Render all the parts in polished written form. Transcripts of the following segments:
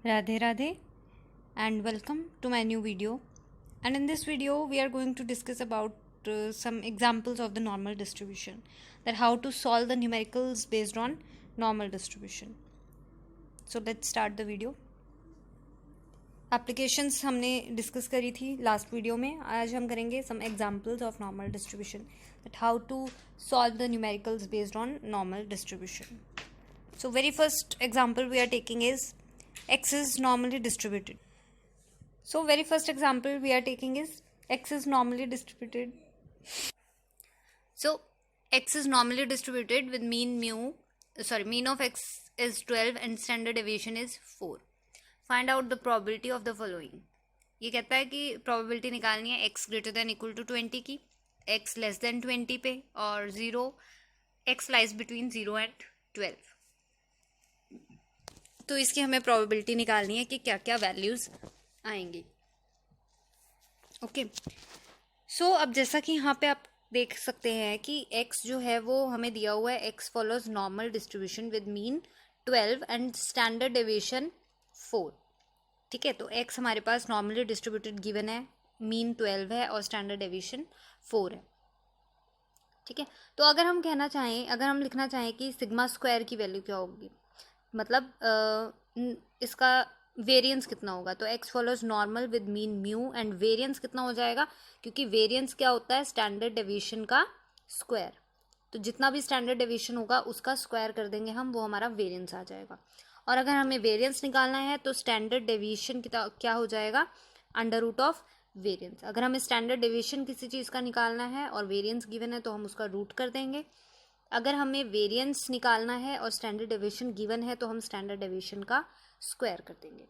Radhe Radhe and welcome to my new video. And in this video we are going to discuss about some examples of the normal distribution, that how to solve the numericals based on normal distribution. So let's start the video. Applications हमने discuss करी थी last video में. आज हम करेंगे some examples of normal distribution, that how to solve the numericals based on normal distribution. So very first example we are taking is x is normally distributed. So very first example we are taking is x is normally distributed. So x is normally distributed with mean of x is 12 and standard deviation is 4. Find out the probability of the following. ये कहता है कि probability निकालनी है x greater than equal to 20 की, x less than 20 पे, और 0 x lies between 0 and 12. तो इसकी हमें प्रोबेबिलिटी निकालनी है कि क्या क्या वैल्यूज़ आएंगी. ओके, सो अब जैसा कि यहाँ पे आप देख सकते हैं कि x जो है वो हमें दिया हुआ है, x follows normal distribution with mean 12 and standard deviation 4. ठीक है, तो x हमारे पास नॉर्मली डिस्ट्रीब्यूटेड गिवन है, मीन 12 है और स्टैंडर्ड डेविएशन 4 है. ठीक है, तो अगर हम लिखना चाहें कि सिग्मा स्क्वायर की वैल्यू क्या होगी, मतलब इसका वेरिएंस कितना होगा, तो x follows normal with mean mu and variance कितना हो जाएगा, क्योंकि वेरिएंस क्या होता है, स्टैंडर्ड डेविएशन का स्क्वायर. तो जितना भी स्टैंडर्ड डेविएशन होगा उसका स्क्वायर कर देंगे हम, वो हमारा वेरिएंस आ जाएगा. और अगर हमें वेरिएंस निकालना है तो स्टैंडर्ड डेविएशन क्या हो जाएगा, अंडर रूट ऑफ वेरिएंस. अगर हमें स्टैंडर्ड डेविएशन किसी चीज़ का निकालना है और वेरिएंस गिवन है तो हम उसका रूट कर देंगे. अगर हमें वेरिएंस निकालना है और स्टैंडर्ड डेविएशन गिवन है तो हम स्टैंडर्ड डेविएशन का स्क्वायर कर देंगे.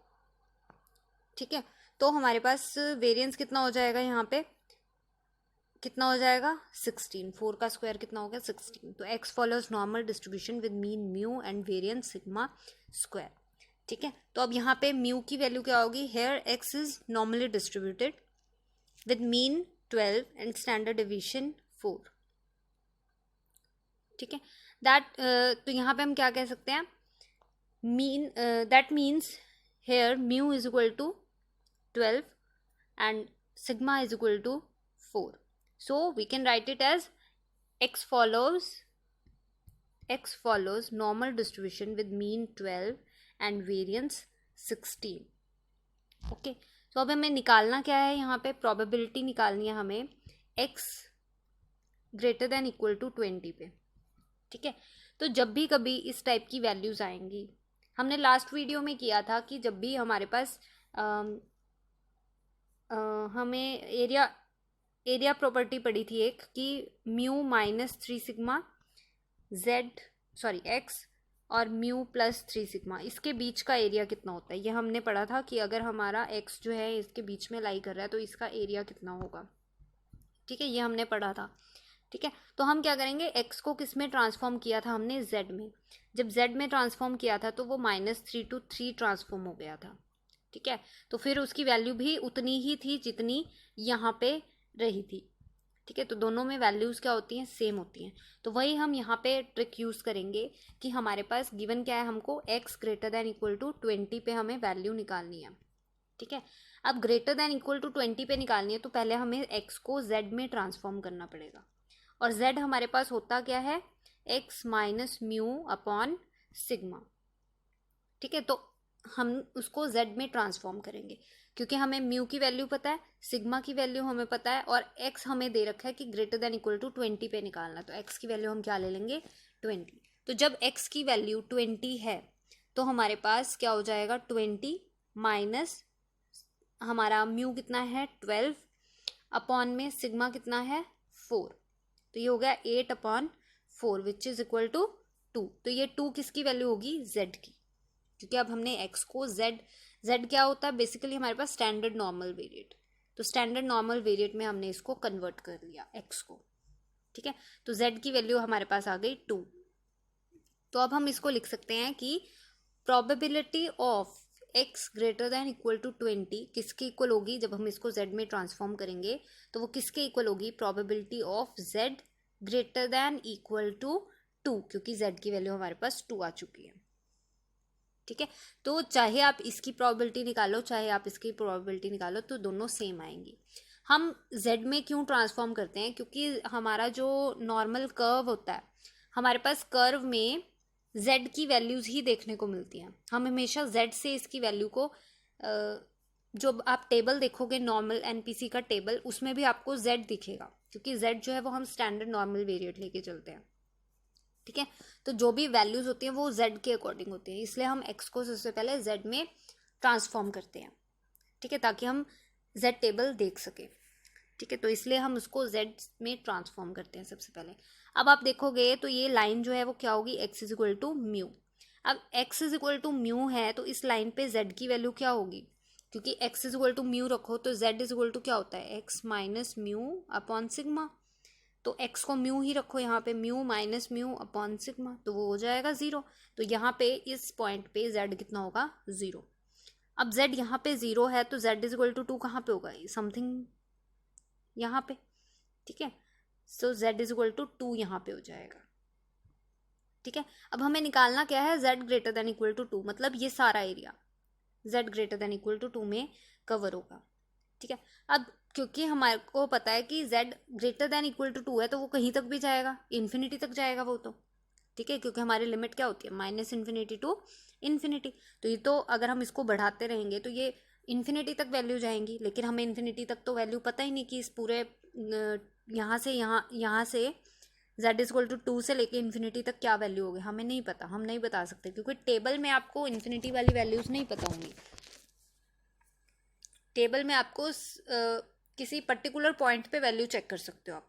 ठीक है, तो हमारे पास वेरिएंस कितना हो जाएगा, यहाँ पे कितना हो जाएगा 16. 4 का स्क्वायर कितना हो गया 16. तो x follows normal distribution with mean mu and variance sigma square. ठीक है, तो अब यहाँ पे म्यू की वैल्यू क्या होगी, here x is normally distributed with mean 12 and standard deviation 4. ठीक है, तो यहाँ पे हम क्या कह सकते हैं, that means here mu is equal to 12 and sigma is equal to 4. So we can write it as x follows normal distribution with mean 12 and variance 16. Okay, तो अब हमें निकालना क्या है, यहाँ पे प्रोबेबिलिटी निकालनी है हमें x greater than equal to 20 पे. ठीक है, तो जब भी कभी इस टाइप की वैल्यूज़ आएंगी, हमने लास्ट वीडियो में किया था कि जब भी हमारे पास हमें एरिया प्रॉपर्टी पड़ी थी एक, कि म्यू माइनस 3 सिग्मा एक्स और म्यू प्लस 3 सिग्मा, इसके बीच का एरिया कितना होता है, ये हमने पढ़ा था कि अगर हमारा एक्स जो है इसके बीच में लाई कर रहा है तो इसका एरिया कितना होगा. ठीक है, ये हमने पढ़ा था. ठीक है, तो हम क्या करेंगे, x को किस में ट्रांसफॉर्म किया था हमने, z में. जब z में ट्रांसफॉर्म किया था तो वो -3 to 3 ट्रांसफॉर्म हो गया था. ठीक है, तो फिर उसकी वैल्यू भी उतनी ही थी जितनी यहाँ पे रही थी. ठीक है, तो दोनों में वैल्यूज़ क्या होती हैं, सेम होती हैं. तो वही हम यहाँ पे ट्रिक यूज़ करेंगे कि हमारे पास गिवन क्या है, हमको x greater than equal to 20 पे हमें वैल्यू निकालनी है. ठीक है, अब ग्रेटर देन इक्वल टू 20 पे निकालनी है तो पहले हमें x को z में ट्रांसफॉर्म करना पड़ेगा. और z हमारे पास होता क्या है, x minus mu upon sigma. ठीक है, तो हम उसको z में ट्रांसफॉर्म करेंगे क्योंकि हमें म्यू की वैल्यू पता है, सिग्मा की वैल्यू हमें पता है, और x हमें दे रखा है कि ग्रेटर देन इक्वल टू 20 पे निकालना. तो x की वैल्यू हम क्या ले लेंगे, 20. तो जब x की वैल्यू 20 है तो हमारे पास क्या हो जाएगा, 20 माइनस हमारा म्यू कितना है 12 अपॉन में सिग्मा कितना है 4. तो ये हो गया 8/4 विच इज इक्वल टू 2. तो ये 2 किसकी वैल्यू होगी, z की, क्योंकि अब हमने x को z क्या होता है, बेसिकली हमारे पास स्टैंडर्ड नॉर्मल वेरिएट, तो स्टैंडर्ड नॉर्मल वेरिएट में हमने इसको कन्वर्ट कर लिया x को. ठीक है, तो z की वैल्यू हमारे पास आ गई 2. तो अब हम इसको लिख सकते हैं कि probability of x greater than equal to 20 किसके इक्वल होगी, जब हम इसको z में ट्रांसफॉर्म करेंगे तो वो किसके इक्वल होगी, probability of z greater than equal to 2, क्योंकि z की वैल्यू हमारे पास 2 आ चुकी है. ठीक है। तो चाहे आप इसकी प्रोबेबिलिटी निकालो चाहे आप इसकी प्रोबेबिलिटी निकालो तो दोनों सेम आएंगी। हम z में क्यों ट्रांसफॉर्म करते हैं, क्योंकि हमारा जो नॉर्मल कर्व होता है, हमारे पास कर्व में z की वैल्यूज़ ही देखने को मिलती हैं। हम हमेशा z से इसकी वैल्यू को जो आप टेबल देखोगे नॉर्मल एनपीसी का टेबल, उसमें भी आपको z दिखेगा, क्योंकि z जो है वो हम स्टैंडर्ड नॉर्मल वेरिएट लेके चलते हैं। ठीक है, तो जो भी वैल्यूज़ होती हैं वो z के अकॉर्डिंग होती हैं, इसलिए हम x को सबसे पहले z में ट्रांसफॉर्म करते हैं। ठीक है, ताकि हम z टेबल देख सकें। ठीक है, तो इसलिए हम उसको z में ट्रांसफॉर्म करते हैं सबसे पहले। अब आप देखोगे तो ये लाइन जो है वो क्या होगी, x is equal to mu. अब x is equal to mu है तो इस लाइन पे z की वैल्यू क्या होगी, क्योंकि x is equal to mu रखो तो z इज इक्वल टू क्या होता है, x minus mu upon sigma. तो x को म्यू ही रखो यहाँ पे, mu minus mu upon sigma, तो वो हो जाएगा 0। तो यहाँ पे इस पॉइंट पे z कितना होगा, 0। अब z यहाँ पे 0 है तो z इज इक्वल टू 2 कहाँ पे होगा, समथिंग यहाँ पे। ठीक है, सो z इज इक्वल टू 2 यहाँ पे हो जाएगा। ठीक है, अब हमें निकालना क्या है, z greater than equal to 2, मतलब ये सारा area z greater than equal to 2 में कवर होगा। ठीक है, अब क्योंकि हमारे को पता है कि z greater than equal to 2 है तो वो कहीं तक भी जाएगा, इन्फिनिटी तक जाएगा वो तो। ठीक है, क्योंकि हमारी लिमिट क्या होती है, माइनस इन्फिनिटी टू इन्फिनिटी। तो ये तो अगर हम इसको बढ़ाते रहेंगे तो ये इन्फिनिटी तक वैल्यू जाएंगी, लेकिन हमें इन्फिनिटी तक तो वैल्यू पता ही नहीं कि इस पूरे यहाँ से यहाँ से z इक्वल टू 2 से लेके इन्फिनिटी तक क्या वैल्यू होगी, हमें नहीं पता, हम नहीं बता सकते, क्योंकि टेबल में आपको इन्फिनिटी वाली वैल्यूज़ नहीं पता होंगी। टेबल में आपको किसी पर्टिकुलर पॉइंट पे वैल्यू चेक कर सकते हो आप।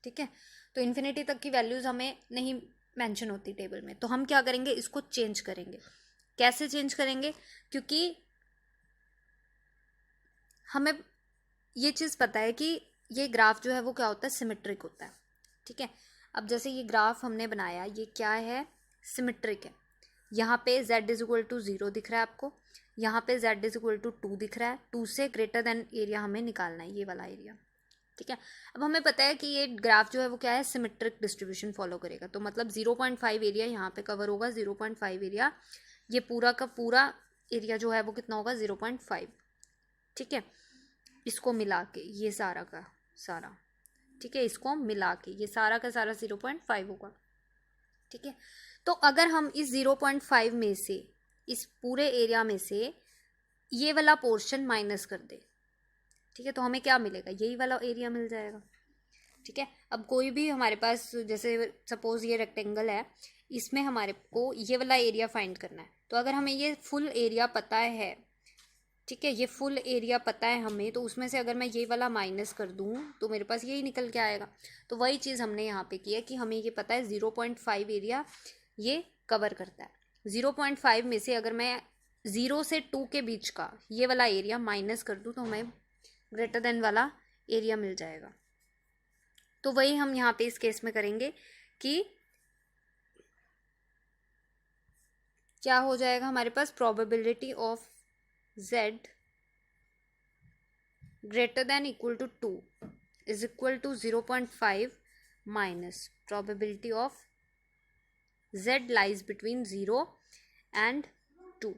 ठीक है, तो इन्फिनिटी तक की वैल्यूज़ हमें नहीं मेंशन होती टेबल में, तो हम क्या करेंगे, इसको चेंज करेंगे। कैसे चेंज करेंगे, क्योंकि हमें ये चीज़ पता है कि ये ग्राफ जो है वो क्या होता है, सिमेट्रिक होता है। ठीक है, अब जैसे ये ग्राफ हमने बनाया, ये क्या है, सिमेट्रिक है। यहाँ पे z इज इक्वल टू 0 दिख रहा है आपको, यहाँ पे z इज इक्वल टू 2 दिख रहा है, 2 से ग्रेटर देन एरिया हमें निकालना है, ये वाला एरिया। ठीक है, अब हमें पता है कि ये ग्राफ जो है वो क्या है, सिमेट्रिक डिस्ट्रीब्यूशन फॉलो करेगा, तो मतलब 0.5 एरिया यहाँ पे कवर होगा, 0.5 एरिया, ये पूरा का पूरा एरिया जो है वो कितना होगा, 0.5। ठीक है, इसको मिला के ये सारा का सारा, ठीक है, इसको मिला के ये सारा का सारा 0.5 होगा। ठीक है, तो अगर हम इस 0.5 में से, इस पूरे एरिया में से ये वाला पोर्शन माइनस कर दे, ठीक है, तो हमें क्या मिलेगा, यही वाला एरिया मिल जाएगा। ठीक है, अब कोई भी हमारे पास, जैसे सपोज ये रेक्टेंगल है, इसमें हमारे को ये वाला एरिया फाइंड करना है, तो अगर हमें ये फुल एरिया पता है, ठीक है, ये फुल एरिया पता है हमें, तो उसमें से अगर मैं ये वाला माइनस कर दूँ तो मेरे पास यही निकल के आएगा। तो वही चीज़ हमने यहाँ पे किया कि हमें ये पता है 0.5 एरिया ये कवर करता है। 0.5 में से अगर मैं 0 से 2 के बीच का ये वाला एरिया माइनस कर दूँ तो हमें ग्रेटर देन वाला एरिया मिल जाएगा। तो वही हम यहाँ पे इस केस में करेंगे कि क्या हो जाएगा, हमारे पास probability of z greater than equal to 2 is equal to 0.5 minus probability of z lies between 0 and 2।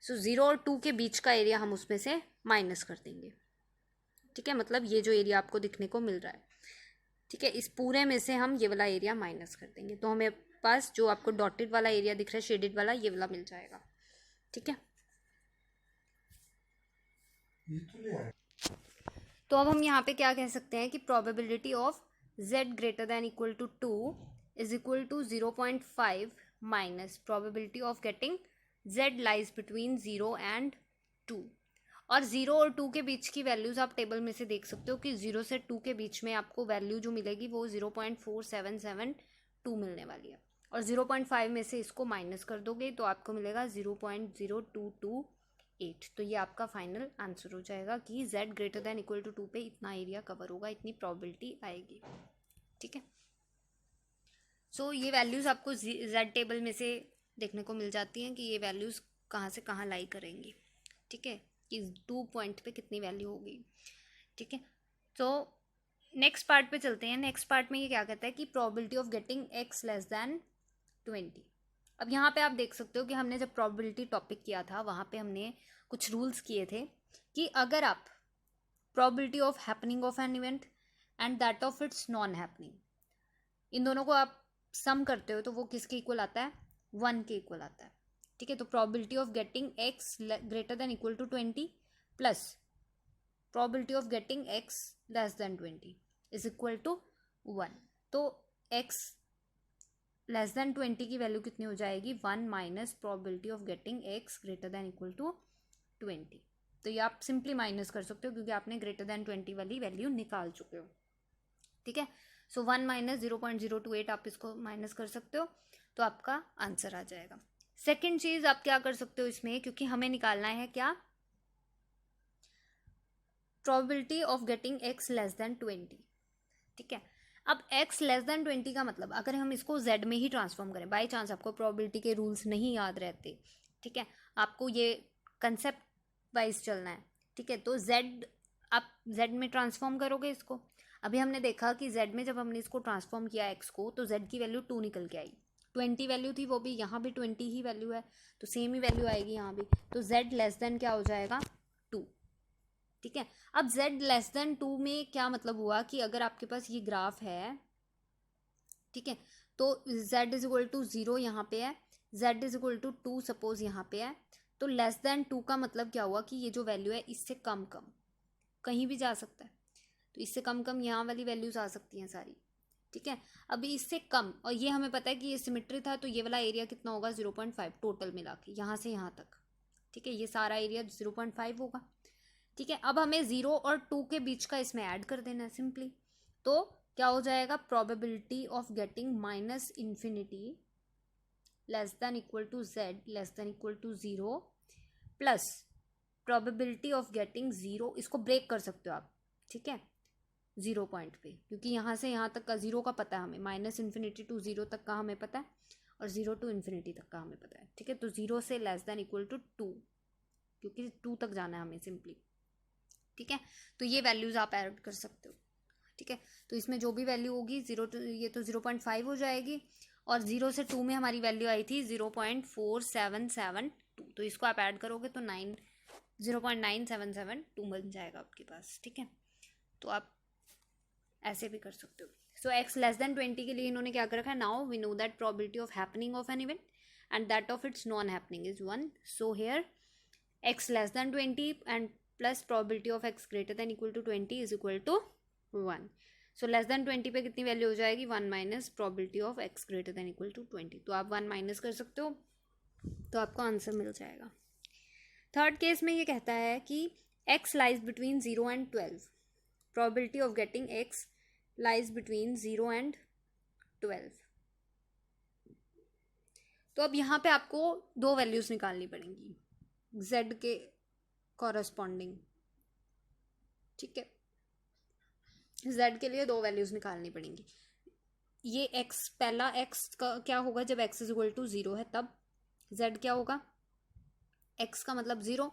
सो 0 और 2 के बीच का एरिया हम उसमें से माइनस कर देंगे। ठीक है, मतलब ये जो एरिया आपको दिखने को मिल रहा है, ठीक है, इस पूरे में से हम ये वाला एरिया माइनस कर देंगे, तो हमें पास जो आपको डॉटेड वाला एरिया दिख रहा है, शेडेड वाला, ये वाला मिल जाएगा। ठीक है, तो अब हम यहाँ पे क्या कह सकते हैं कि probability of z greater than equal to 2 is equal to 0.5 minus probability of getting z lies between 0 and 2। और 0 और 2 के बीच की वैल्यूज़ आप टेबल में से देख सकते हो कि 0 से 2 के बीच में आपको वैल्यू जो मिलेगी वो 0.4772 मिलने वाली है, और 0.5 में से इसको माइनस कर दोगे तो आपको मिलेगा 0.0228। तो ये आपका फाइनल आंसर हो जाएगा कि z greater than equal to 2 पे इतना एरिया कवर होगा, इतनी प्रोबेबिलिटी आएगी। ठीक है, सो ये वैल्यूज़ आपको z टेबल में से देखने को मिल जाती हैं कि ये वैल्यूज़ कहाँ से कहाँ लाई करेंगी। ठीक है, कि 2 पॉइंट पे कितनी वैल्यू होगी। ठीक है, तो नेक्स्ट पार्ट पे चलते हैं। नेक्स्ट पार्ट में ये क्या कहता है कि probability of getting x less than 20। अब यहाँ पे आप देख सकते हो कि हमने जब प्रोबेबिलिटी टॉपिक किया था वहाँ पे हमने कुछ रूल्स किए थे कि अगर आप probability of happening of an event and that of its non happening, इन दोनों को आप सम करते हो तो वो किसके इक्वल आता है? 1 के इक्वल आता है। ठीक है, तो probability of getting x greater than equal to 20 plus probability of getting x less than 20 is equal to 1। तो x लेस देन 20 की वैल्यू कितनी हो जाएगी? 1 minus probability of getting x greater than equal to 20। तो ये आप simply minus कर सकते हो क्योंकि आपने ग्रेटर देन 20 वाली वैल्यू निकाल चुके हो। ठीक है, सो 1 माइनस 0.028 आप इसको माइनस कर सकते हो तो आपका आंसर आ जाएगा। सेकेंड चीज आप क्या कर सकते हो इसमें, क्योंकि हमें निकालना है क्या? Probability of getting x less than 20। ठीक है, अब x लेस देन 20 का मतलब अगर हम इसको z में ही ट्रांसफॉर्म करें, बाई चांस आपको प्रोबेबिलिटी के रूल्स नहीं याद रहते, ठीक है, आपको ये कंसेप्ट वाइज चलना है। ठीक है, तो z आप z में ट्रांसफॉर्म करोगे इसको। अभी हमने देखा कि z में जब हमने इसको ट्रांसफॉर्म किया x को तो z की वैल्यू 2 निकल के आई। 20 वैल्यू थी, वो भी यहाँ भी 20 ही वैल्यू है, तो सेम ही वैल्यू आएगी यहाँ भी। तो z लेस देन क्या हो जाएगा? 2। ठीक है, अब z लेस देन 2 में क्या मतलब हुआ कि अगर आपके पास ये ग्राफ है, ठीक है, तो z इज इक्वल टू 0 यहाँ पे है, z is equal to 2 suppose यहाँ पे है, तो लेस देन 2 का मतलब क्या हुआ कि ये जो वैल्यू है इससे कम कम कहीं भी जा सकता है, तो इससे कम कम यहाँ वाली वैल्यूज आ सकती हैं सारी। ठीक है, अभी इससे कम, और ये हमें पता है कि ये सिमेट्री था तो ये वाला एरिया कितना होगा? 0.5 टोटल मिला के यहाँ से यहाँ तक। ठीक है, ये सारा एरिया 0.5 होगा। ठीक है, अब हमें 0 और 2 के बीच का इसमें ऐड कर देना है सिंपली। तो क्या हो जाएगा? Probability of getting minus infinity less than equal to z less than equal to 0 plus probability of getting 0, इसको ब्रेक कर सकते हो आप। ठीक है, 0 पॉइंट पे, क्योंकि यहाँ से यहाँ तक का 0 का पता है हमें, माइनस इन्फिनिटी टू 0 तक का हमें पता है और 0 टू इन्फिनिटी तक का हमें पता है। ठीक है, तो 0 से लेस देन इक्वल टू 2, क्योंकि 2 तक जाना है हमें सिंपली। ठीक है, तो ये वैल्यूज आप ऐड कर सकते हो। ठीक है, तो इसमें जो भी वैल्यू होगी 0 टू, ये तो 0.5 हो जाएगी, और 0 से 2 में हमारी वैल्यू आई थी 0.4772, तो इसको आप ऐड करोगे तो 0.9772 बन जाएगा आपके पास। ठीक है, तो आप ऐसे भी कर सकते हो। सो x लेस देन 20 के लिए इन्होंने क्या कर रखा है? Now we know that probability of happening of an event and that of its non happening is 1। So here x less than 20 and plus probability of x greater than equal to 20 is equal to 1। So less than 20 पे कितनी value हो जाएगी? 1 minus probability of x greater than equal to 20। तो आप 1 minus कर सकते हो तो आपको आंसर मिल जाएगा। थर्ड केस में ये कहता है कि x lies between 0 and 12, probability of getting x lies between 0 and 12। तो अब यहाँ पे आपको दो वैल्यूज निकालनी पड़ेंगी z के कॉरस्पॉन्डिंग। ठीक है, z के लिए दो वैल्यूज निकालनी पड़ेंगी। ये x, पहला x का क्या होगा? जब x इज इक्वल टू 0 है तब z क्या होगा? x का मतलब 0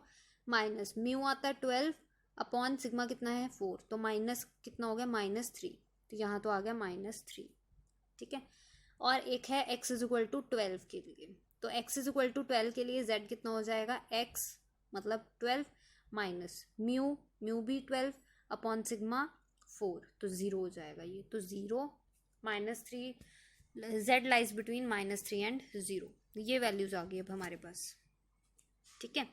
माइनस म्यू आता है 12 अपॉन सिग्मा कितना है 4, तो माइनस कितना हो गया? -3, तो यहाँ तो आ गया -3। ठीक है, और एक है x इज इक्वल टू 12 के लिए, तो x इज इक्वल टू 12 के लिए z कितना हो जाएगा? x मतलब 12 माइनस म्यू भी 12 अपॉन सिग्मा 4, तो 0 हो जाएगा ये, तो 0 -3, z लाइज बिटवीन -3 एंड 0। ये वैल्यूज आ गई अब हमारे पास। ठीक है,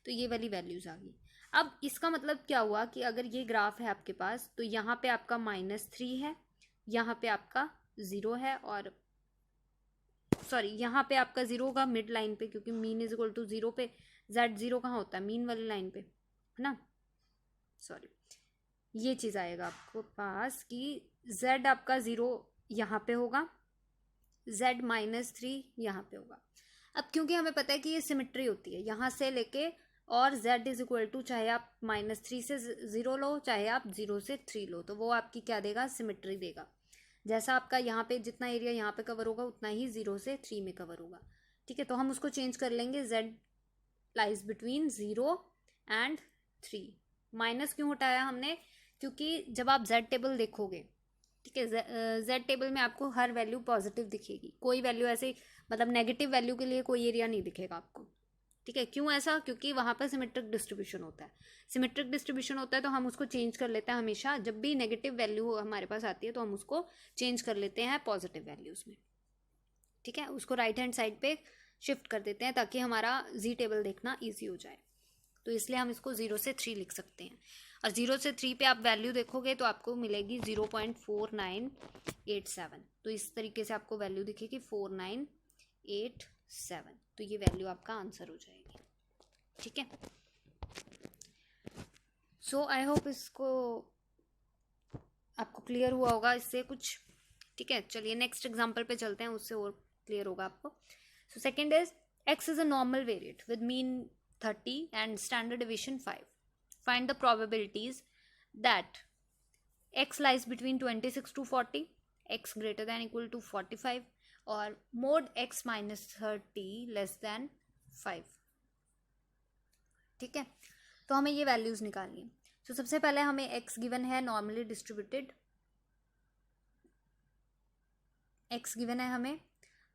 तो ये वाली वैल्यूज आ गई। अब इसका मतलब क्या हुआ कि अगर ये ग्राफ है आपके पास तो यहाँ पे आपका -3 है, यहाँ पे आपका 0 है, और सॉरी यहाँ पे आपका 0 होगा मिड लाइन पे, क्योंकि मीन इज इक्वल टू 0 पे z 0 कहाँ होता है? मीन वाली लाइन पे, है ना। सॉरी, ये चीज़ आएगा आपको पास कि z आपका 0 यहाँ पे होगा, z -3 यहाँ पे होगा। अब क्योंकि हमें पता है कि ये सिमेट्री होती है यहाँ से लेके, और z इज इक्वल टू चाहे आप -3 से 0 लो चाहे आप 0 से 3 लो, तो वो आपकी क्या देगा? सिमेट्री देगा। जैसा आपका यहाँ पे जितना एरिया यहाँ पे कवर होगा उतना ही 0 से 3 में कवर होगा। ठीक है, तो हम उसको चेंज कर लेंगे, z lies between 0 and 3। Minus क्यों हटाया हमने? क्योंकि जब आप z टेबल देखोगे, ठीक है, z टेबल में आपको हर वैल्यू पॉजिटिव दिखेगी, कोई वैल्यू ऐसे मतलब नेगेटिव वैल्यू के लिए कोई एरिया नहीं दिखेगा आपको, ठीक है। क्यों ऐसा? क्योंकि वहाँ पर सिमेट्रिक डिस्ट्रीब्यूशन होता है। सिमेट्रिक डिस्ट्रीब्यूशन होता है तो हम उसको चेंज कर लेते हैं हमेशा, जब भी नेगेटिव वैल्यू हमारे पास आती है तो हम उसको चेंज कर लेते हैं पॉजिटिव वैल्यूज़ में, ठीक है। उसको राइट हैंड साइड पे शिफ्ट कर देते हैं ताकि हमारा जी टेबल देखना ईजी हो जाए। तो इसलिए हम इसको 0 से 3 लिख सकते हैं, और 0 से 3 पे आप वैल्यू देखोगे तो आपको मिलेगी 0.4987। तो इस तरीके से आपको वैल्यू दिखेगी 4987, तो ये वैल्यू आपका आंसर हो जाएगी, ठीक है। सो आई होप इसको आपको क्लियर हुआ होगा इससे कुछ, ठीक है। चलिए नेक्स्ट एग्जांपल पे चलते हैं, उससे और क्लियर होगा आपको। So second is x is a normal variate with mean 30 and standard division 5. Find the probabilities that x lies between 26 to 40, x greater than equal to 45 और mod x minus 30 less than 5, ठीक है। तो हमें ये values निकालनी है। तो सबसे पहले हमें x गिवन है नॉर्मली डिस्ट्रीब्यूटेड, x गिवन है हमें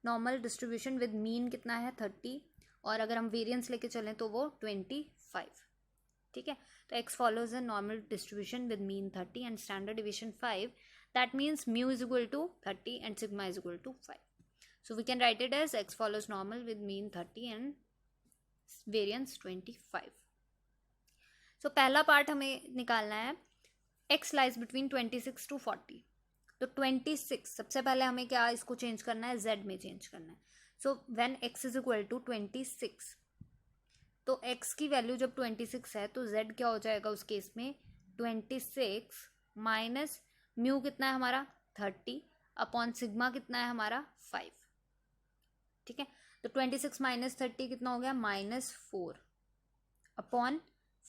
नॉर्मल डिस्ट्रीब्यूशन विद मीन कितना है 30, और अगर हम वेरिएंस लेके चलें तो वो 25, ठीक है। तो x follows a normal distribution with mean 30 and standard deviation 5. That means mu is equal to 30 and sigma is equal to 5. So we can write it as x follows normal with mean 30 and variance 25. So पहला part हमें निकालना है x lies between 26 to 40. तो 26 सबसे पहले हमें क्या इसको चेंज करना है, z में चेंज करना है। So when x is equal to 26, तो x की वैल्यू जब 26 है तो z क्या हो जाएगा उस केस में 26 माइनस म्यू कितना है हमारा 30 अपॉन सिग्मा कितना है हमारा 5, ठीक है। तो 26 माइनस 30 कितना हो गया -4 अपॉन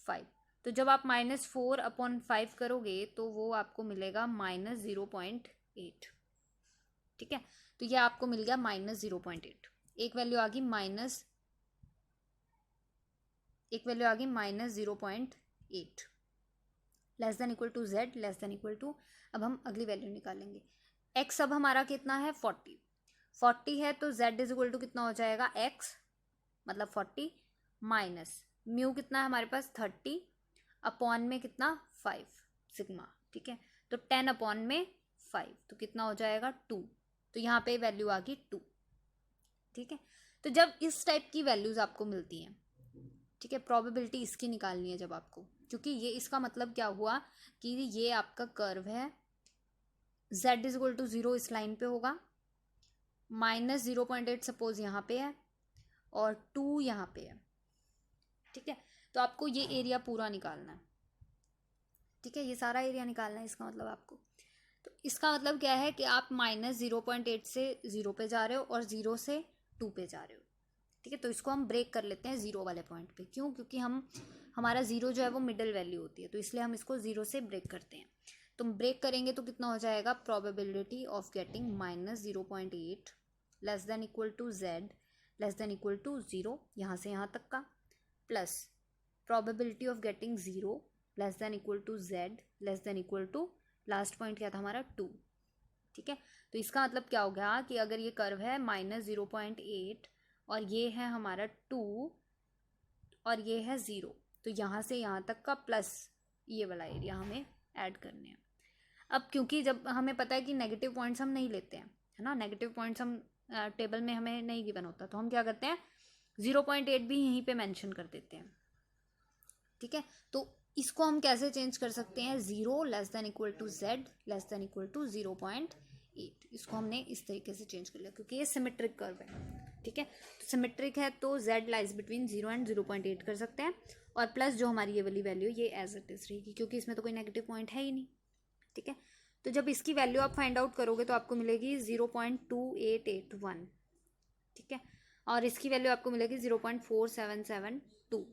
5। तो जब आप -4 अपॉन 5 करोगे तो वो आपको मिलेगा -0.8, ठीक है। तो ये आपको मिल गया -0.8, एक वैल्यू आ गई -0.8 less than equal to z less than equal to, अब हम अगली वैल्यू निकालेंगे। x अब हमारा कितना है 40 है, तो z इज इक्वल टू कितना हो जाएगा x मतलब 40 माइनस म्यू कितना है हमारे पास 30 अपॉन में कितना 5 सिग्मा, ठीक है। तो 10 अपॉन में 5 तो कितना हो जाएगा 2, तो यहाँ पे वैल्यू आ गई 2, ठीक है। तो जब इस टाइप की वैल्यूज आपको मिलती हैं, ठीक है, प्रोबेबिलिटी इसकी निकालनी है जब आपको, क्योंकि ये इसका मतलब क्या हुआ कि ये आपका कर्व है, z इज इक्वल टू 0 इस लाइन पे होगा, -0.8 सपोज यहाँ पे है और 2 यहाँ पे है, ठीक है। तो आपको ये एरिया पूरा निकालना है, ठीक है, ये सारा एरिया निकालना है इसका मतलब आपको। तो इसका मतलब क्या है कि आप -0.8 से 0 पे जा रहे हो और 0 से 2 पे जा रहे हो, ठीक है। तो इसको हम ब्रेक कर लेते हैं 0 वाले पॉइंट पे, क्यों? क्योंकि हमारा 0 जो है वो मिडिल वैल्यू होती है, तो इसलिए हम इसको 0 से ब्रेक करते हैं। तो ब्रेक करेंगे तो कितना हो जाएगा, probability of getting -0.8 less than equal to z less than equal to 0 यहाँ से यहाँ तक का, plus probability of getting 0 less than equal to z less than equal to last point क्या था हमारा 2, ठीक है। तो इसका मतलब क्या हो गया कि अगर ये कर्व है -0.8 और ये है हमारा 2 और ये है 0, तो यहाँ से यहाँ तक का प्लस ये वाला एरिया हमें ऐड करने हैं। अब क्योंकि जब हमें पता है कि नेगेटिव पॉइंट्स हम नहीं लेते हैं, है ना, नेगेटिव पॉइंट्स हम टेबल में हमें नहीं गिवन होता, तो हम क्या करते हैं 0.8 भी यहीं पे मेंशन कर देते हैं, ठीक है। तो इसको हम कैसे चेंज कर सकते हैं, 0 less than equal to z less than equal to 0.8, इसको हमने इस तरीके से चेंज कर लिया क्योंकि ये सिमेट्रिक कर्व है, ठीक है। तो सिमेट्रिक है तो z लाइज बिटवीन 0 एंड 0.8 कर सकते हैं, और प्लस जो हमारी ये वाली वैल्यू ये एज इट इज रहेगी क्योंकि इसमें तो कोई नेगेटिव पॉइंट है ही नहीं, ठीक है। तो जब इसकी वैल्यू आप फाइंड आउट करोगे तो आपको मिलेगी 0.2881, ठीक है, और इसकी वैल्यू आपको मिलेगी 0.4772,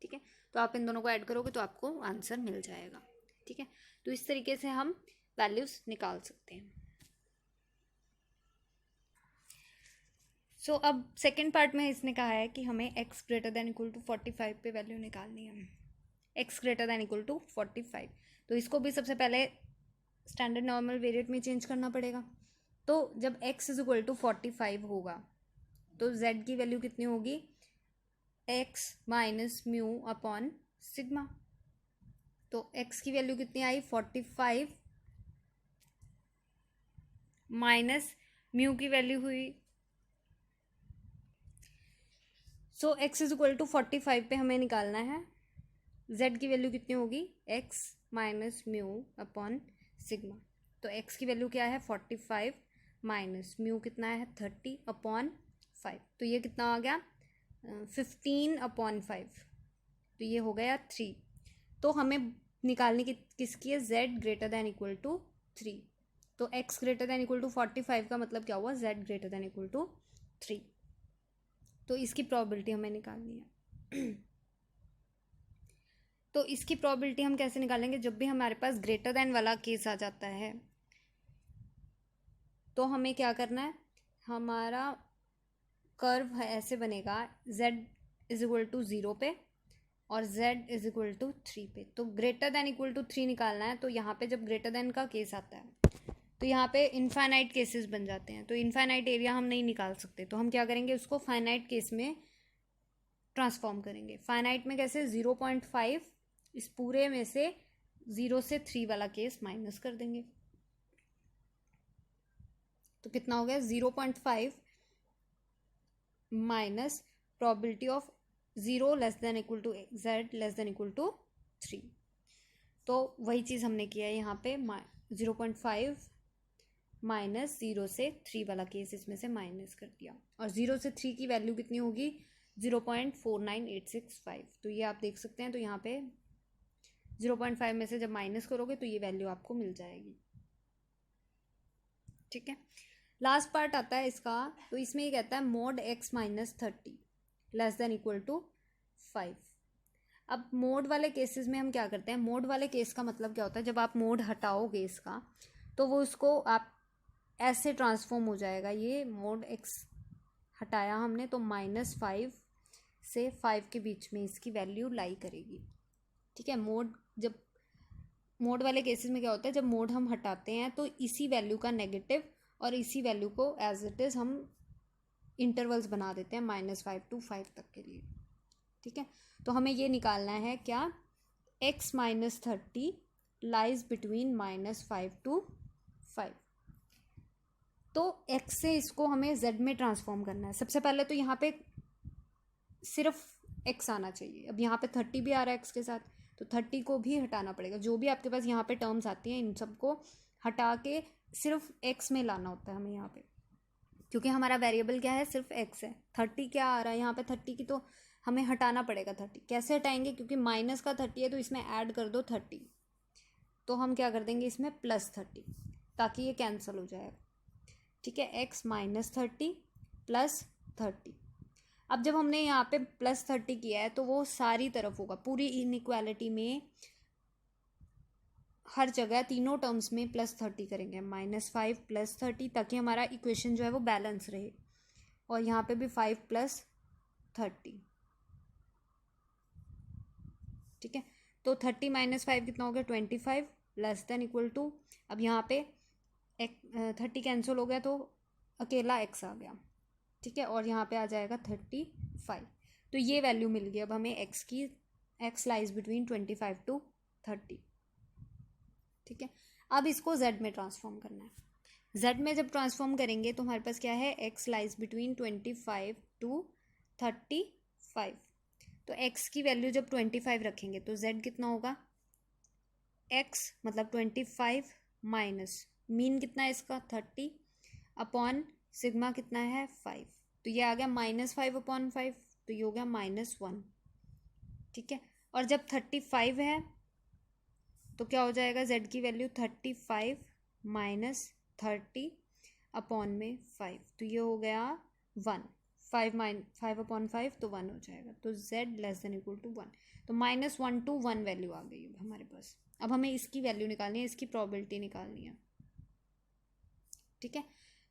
ठीक है। तो आप इन दोनों को ऐड करोगे तो आपको आंसर मिल जाएगा, ठीक है। तो इस तरीके से हम वैल्यूज निकाल सकते हैं। अब सेकेंड पार्ट में इसने कहा है कि हमें x greater than equal to 45 पे वैल्यू निकालनी है, x greater than equal to 45। तो इसको भी सबसे पहले स्टैंडर्ड नॉर्मल वेरिएट में चेंज करना पड़ेगा। तो जब x इज इक्वल टू 45 होगा तो z की वैल्यू कितनी होगी, x minus mu upon sigma. तो x की वैल्यू कितनी आई 45 माइनस म्यू की वैल्यू हुई, सो x इज इक्वल टू 45 पे हमें निकालना है z की वैल्यू कितनी होगी, x minus mu upon sigma. तो x की वैल्यू क्या है 45 माइनस म्यू कितना है 30 अपॉन 5, तो ये कितना आ गया 15 अपॉन 5, तो ये हो गया 3। तो हमें निकालने की किसकी है, z greater than equal to 3। तो x greater than equal to 45 का मतलब क्या हुआ, z greater than equal to 3। तो इसकी प्रोबेबिलिटी हमें निकालनी है। तो इसकी प्रोबेबिलिटी हम कैसे निकालेंगे, जब भी हमारे पास ग्रेटर दैन वाला केस आ जाता है तो हमें क्या करना है, हमारा कर्व ऐसे बनेगा z इज इक्वल टू 0 पे और z इज इक्वल टू 3 पे। तो ग्रेटर दैन इक्वल टू 3 निकालना है, तो यहाँ पे जब ग्रेटर दैन का केस आता है तो यहाँ पे इनफाइनाइट केसेस बन जाते हैं, तो इनफाइनाइट एरिया हम नहीं निकाल सकते, तो हम क्या करेंगे उसको फाइनाइट केस में ट्रांसफॉर्म करेंगे। फाइनाइट में कैसे, 0.5 इस पूरे में से 0 से 3 वाला केस माइनस कर देंगे, तो कितना हो गया 0.5 minus probability of 0 less than equal to z less than equal to 3। तो वही चीज़ हमने किया है यहाँ पे, 0.5 माइनस 0 से 3 वाला केस इसमें से माइनस कर दिया, और 0 से 3 की वैल्यू कितनी होगी 0.49865। तो ये आप देख सकते हैं, तो यहाँ पे 0.5 में से जब माइनस करोगे तो ये वैल्यू आपको मिल जाएगी। ठीक है, लास्ट पार्ट आता है इसका, तो इसमें ये कहता है mode x minus 30 less than equal to 5। अब मोड वाले केसेस में हम क्या करते हैं, मोड वाले केस का मतलब क्या होता है, जब आप मोड हटाओगे इसका तो वो उसको आप ऐसे ट्रांसफॉर्म हो जाएगा, ये मोड x हटाया हमने तो -5 से 5 के बीच में इसकी वैल्यू लाई करेगी। ठीक है, जब मोड वाले केसेस में क्या होता है, जब मोड हम हटाते हैं तो इसी वैल्यू का नेगेटिव और इसी वैल्यू को एज इट इज़ हम इंटरवल्स बना देते हैं -5 to 5 तक के लिए। ठीक है, तो हमें ये निकालना है क्या, x minus 30 lies between -5 to 5। तो x से इसको हमें z में ट्रांसफॉर्म करना है। सबसे पहले तो यहाँ पे सिर्फ x आना चाहिए, अब यहाँ पे 30 भी आ रहा है x के साथ, तो 30 को भी हटाना पड़ेगा। जो भी आपके पास यहाँ पे टर्म्स आती हैं इन सबको हटा के सिर्फ x में लाना होता है हमें यहाँ पे, क्योंकि हमारा वेरिएबल क्या है, सिर्फ x है। 30 क्या आ रहा है यहाँ पे, 30 की तो हमें हटाना पड़ेगा। 30 कैसे हटाएंगे, क्योंकि माइनस का 30 है तो इसमें ऐड कर दो 30, तो हम क्या कर देंगे इसमें +30, ताकि ये कैंसिल हो जाएगा। ठीक है, x माइनस 30 प्लस 30। अब जब हमने यहाँ पे +30 किया है तो वो सारी तरफ होगा, पूरी इनइक्वालिटी में हर जगह तीनों टर्म्स में +30 करेंगे, -5 + 30, ताकि हमारा इक्वेशन जो है वो बैलेंस रहे। और यहाँ पे भी 5 + 30। ठीक है, तो 30 - 5 कितना हो गया 25 लेस देन इक्वल टू, अब यहाँ पे 30 कैंसिल हो गया तो अकेला x आ गया। ठीक है, और यहाँ पे आ जाएगा 35। तो ये वैल्यू मिल गई अब हमें x की, x लाइज बिटवीन 25 to 30। ठीक है, अब इसको z में ट्रांसफॉर्म करना है। z में जब ट्रांसफॉर्म करेंगे तो हमारे पास क्या है, x लाइज बिटवीन 25 to 35। तो x की वैल्यू जब 25 रखेंगे तो z कितना होगा, x मतलब 25 माइनस मीन कितना है इसका 30 अपॉन सिग्मा कितना है 5, तो ये आ गया -5 अपॉन 5, तो ये हो गया -1। ठीक है, और जब 35 है तो क्या हो जाएगा, z की वैल्यू 35 माइनस 30 अपॉन में 5, तो ये हो गया 1। 5 अपॉन 5 तो 1 हो जाएगा, तो z less than equal to 1। तो -1 to 1 वैल्यू आ गई है हमारे पास। अब हमें इसकी वैल्यू निकालनी है, इसकी प्रोबेबिलिटी निकालनी है। ठीक है,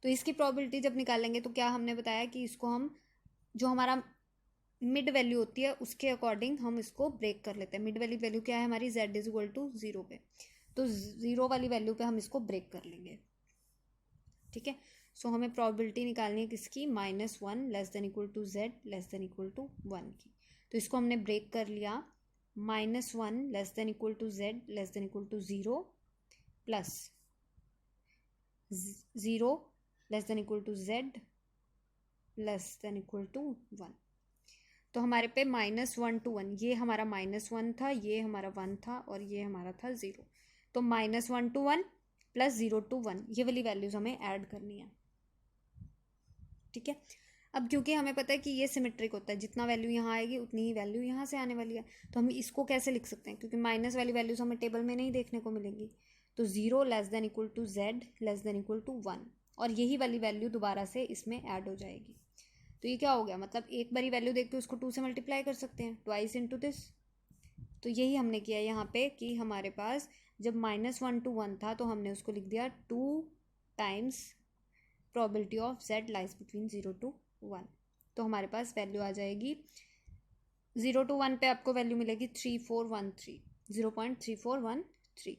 तो इसकी प्रोबेबिलिटी जब निकालेंगे तो क्या हमने बताया कि इसको हम, जो हमारा मिड वैल्यू होती है उसके अकॉर्डिंग हम इसको ब्रेक कर लेते हैं। मिड वाली वैल्यू क्या है हमारी, z इज इक्वल टू 0 पे, तो 0 वाली वैल्यू पे हम इसको ब्रेक कर लेंगे। ठीक है, सो हमें प्रोबेबिलिटी निकालनी है किसकी, -1 less than equal to z less than equal to 1 की। तो इसको हमने ब्रेक कर लिया, -1 less than equal to z less than equal to 0 plus 0 less than equal to z less than equal to 1। तो हमारे पे -1 to 1, ये हमारा -1 था, ये हमारा 1 था और ये हमारा था 0। तो -1 to 1 प्लस 0 to 1 ये वाली वैल्यूज हमें ऐड करनी है। ठीक है, अब क्योंकि हमें पता है कि ये सिमेट्रिक होता है, जितना वैल्यू यहाँ आएगी उतनी ही वैल्यू यहाँ से आने वाली है। तो हम इसको कैसे लिख सकते हैं, क्योंकि माइनस वाली वैल्यूज हमें टेबल में नहीं देखने को मिलेंगी। तो 0 less than equal to z less than equal to 1, और यही वाली वैल्यू दोबारा से इसमें ऐड हो जाएगी। तो ये क्या हो गया, मतलब एक बारी वैल्यू देख के उसको 2 से मल्टीप्लाई कर सकते हैं, ट्वाइस इंटू दिस। तो यही हमने किया यहाँ पे कि हमारे पास जब -1 to 1 था तो हमने उसको लिख दिया 2 times probability of Z lies between 0 to 1। तो हमारे पास वैल्यू आ जाएगी 0 to 1 पे आपको वैल्यू मिलेगी 3413, 0.3413।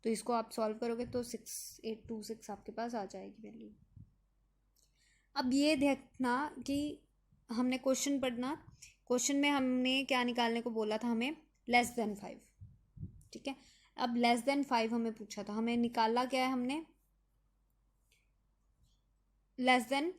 तो इसको आप सॉल्व करोगे तो 6826 आपके पास आ जाएगी वैल्यू। अब ये देखना कि हमने क्वेश्चन पढ़ना, क्वेश्चन में हमने क्या निकालने को बोला था, हमें लेस देन 5। ठीक है, अब लेस देन 5 हमें पूछा था, हमें निकाला क्या है, हमने लेस देन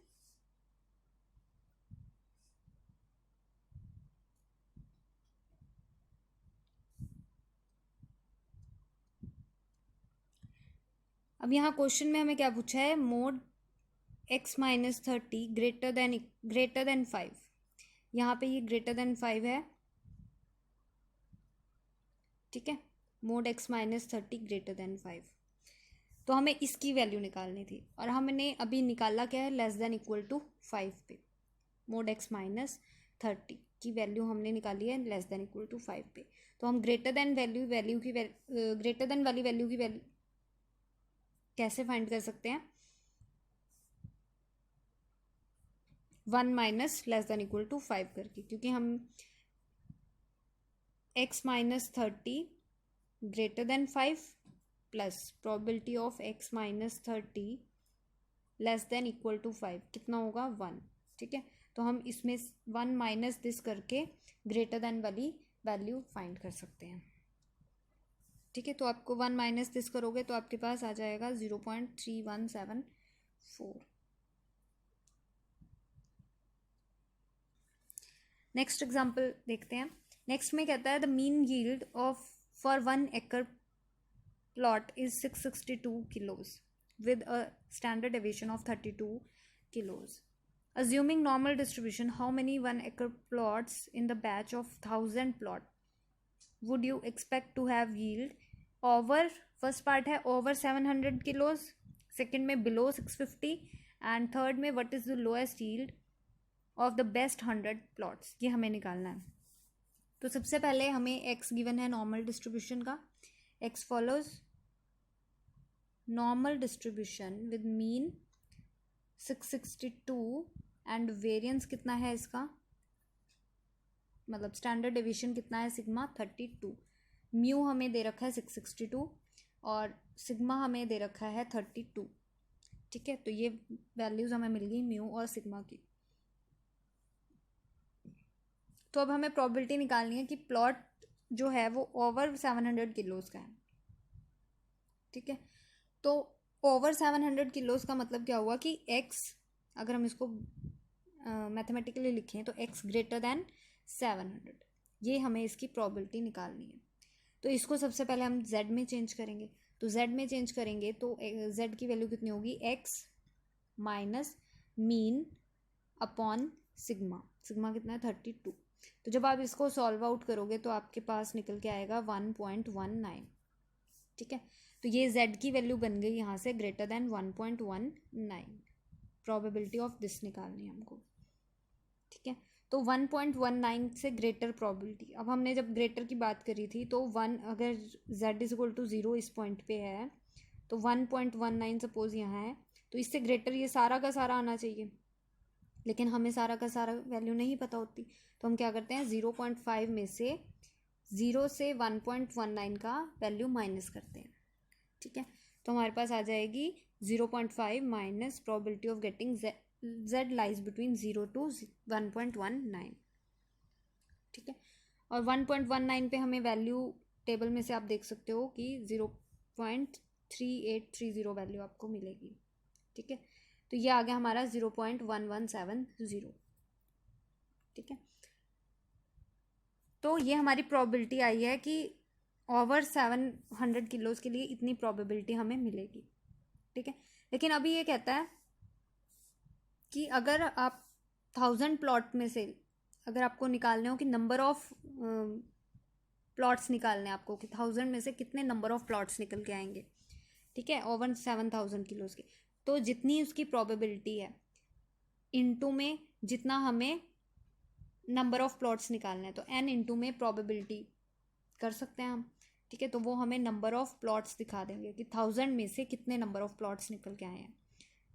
अब यहाँ क्वेश्चन में हमें क्या पूछा है, मोड x-30 ग्रेटर देन 5। यहाँ पे ये ग्रेटर देन 5 है। ठीक है, मोड x-30 ग्रेटर देन 5। तो हमें इसकी वैल्यू निकालनी थी और हमने अभी निकाला क्या है, लेस देन इक्वल टू 5 पे। मोड x-30 की वैल्यू हमने निकाली है लेस देन इक्वल टू 5 पे। तो हम ग्रेटर देन ग्रेटर देन वाली वैल्यू की वैल्यू कैसे फाइंड कर सकते हैं, 1 minus less than equal to 5 करके, क्योंकि हम x-30 greater than 5 plus probability of x-30 less than equal to 5 कितना होगा, 1। ठीक है, तो हम इसमें 1 माइनस दिस करके ग्रेटर देन वाली वैल्यू फाइंड कर सकते हैं। ठीक है, तो आपको 1 माइनस दिस करोगे तो आपके पास आ जाएगा 0.3174। नेक्स्ट एग्जाम्पल देखते हैं। नेक्स्ट में कहता है the mean yield of for 1 एकड़ plot is 662 kilos with a standard deviation of 32 kilos. Assuming normal distribution, how many 1 acre plots in the batch of 1000 plot would you expect to have yield? Over, first part है over 700 kilos, second में below 650 and third में what is the lowest yield of the best 100 plots। ये हमें निकालना है। तो सबसे पहले हमें x गिवन है नॉर्मल डिस्ट्रीब्यूशन का, x follows normal distribution with mean 662 and variance कितना है इसका, मतलब स्टैंडर्ड डेविएशन कितना है, सिग्मा 32। म्यू हमें दे रखा है 662 और सिग्मा हमें दे रखा है 32। ठीक है, तो ये वैल्यूज हमें मिल गई म्यू और सिग्मा की। तो अब हमें प्रोबेबिलिटी निकालनी है कि प्लॉट जो है वो ओवर 700 किलोज का है। ठीक है, तो ओवर 700 किलोज का मतलब क्या हुआ कि x, अगर हम इसको मैथमेटिकली लिखें तो x ग्रेटर देन 700, ये हमें इसकी प्रोबेबिलिटी निकालनी है। तो इसको सबसे पहले हम z में चेंज करेंगे। तो z में चेंज करेंगे तो z की वैल्यू कितनी होगी, x minus mean upon sigma. Sigma कितना है 32। तो जब आप इसको सॉल्व आउट करोगे तो आपके पास निकल के आएगा 1.19। ठीक है, तो ये z की वैल्यू बन गई यहाँ से greater than 1.19। Probability of this निकालनी है हमको। ठीक है, तो 1.19 से ग्रेटर प्रोबेबिलिटी। अब हमने जब ग्रेटर की बात करी थी तो 1, अगर z इज इक्वल टू 0 इस पॉइंट पे है तो 1.19 सपोज यहाँ है, तो इससे ग्रेटर ये सारा का सारा आना चाहिए, लेकिन हमें सारा का सारा वैल्यू नहीं पता होती। तो हम क्या करते हैं, 0.5 में से 0 से 1.19 का वैल्यू माइनस करते हैं। ठीक है, तो हमारे पास आ जाएगी 0.5 minus probability of getting z lies between 0 to 1.19, ठीक है। और 1.19 पे हमें वैल्यू टेबल में से आप देख सकते हो कि 0.3830 वैल्यू आपको मिलेगी, ठीक है। तो ये आ गया हमारा 0.1170, ठीक है। तो ये हमारी प्रोबेबिलिटी आई है कि ओवर 700 किलोज के लिए इतनी प्रोबेबिलिटी हमें मिलेगी, ठीक है। लेकिन अभी ये कहता है कि अगर आप 1000 प्लॉट में से अगर आपको निकालने हो कि नंबर ऑफ प्लॉट्स निकालने हैं आपको कि 1000 में से कितने नंबर ऑफ प्लॉट्स निकल के आएंगे, ठीक है, ओवर 7000 किलोज के, तो जितनी उसकी प्रोबेबिलिटी है इनटू में जितना हमें नंबर ऑफ प्लॉट्स निकालने हैं, तो n इंटू में प्रोबेबिलिटी कर सकते हैं हम, ठीक है। तो वो हमें नंबर ऑफ प्लॉट्स दिखा देंगे कि 1000 में से कितने नंबर ऑफ प्लॉट्स निकल के आए हैं,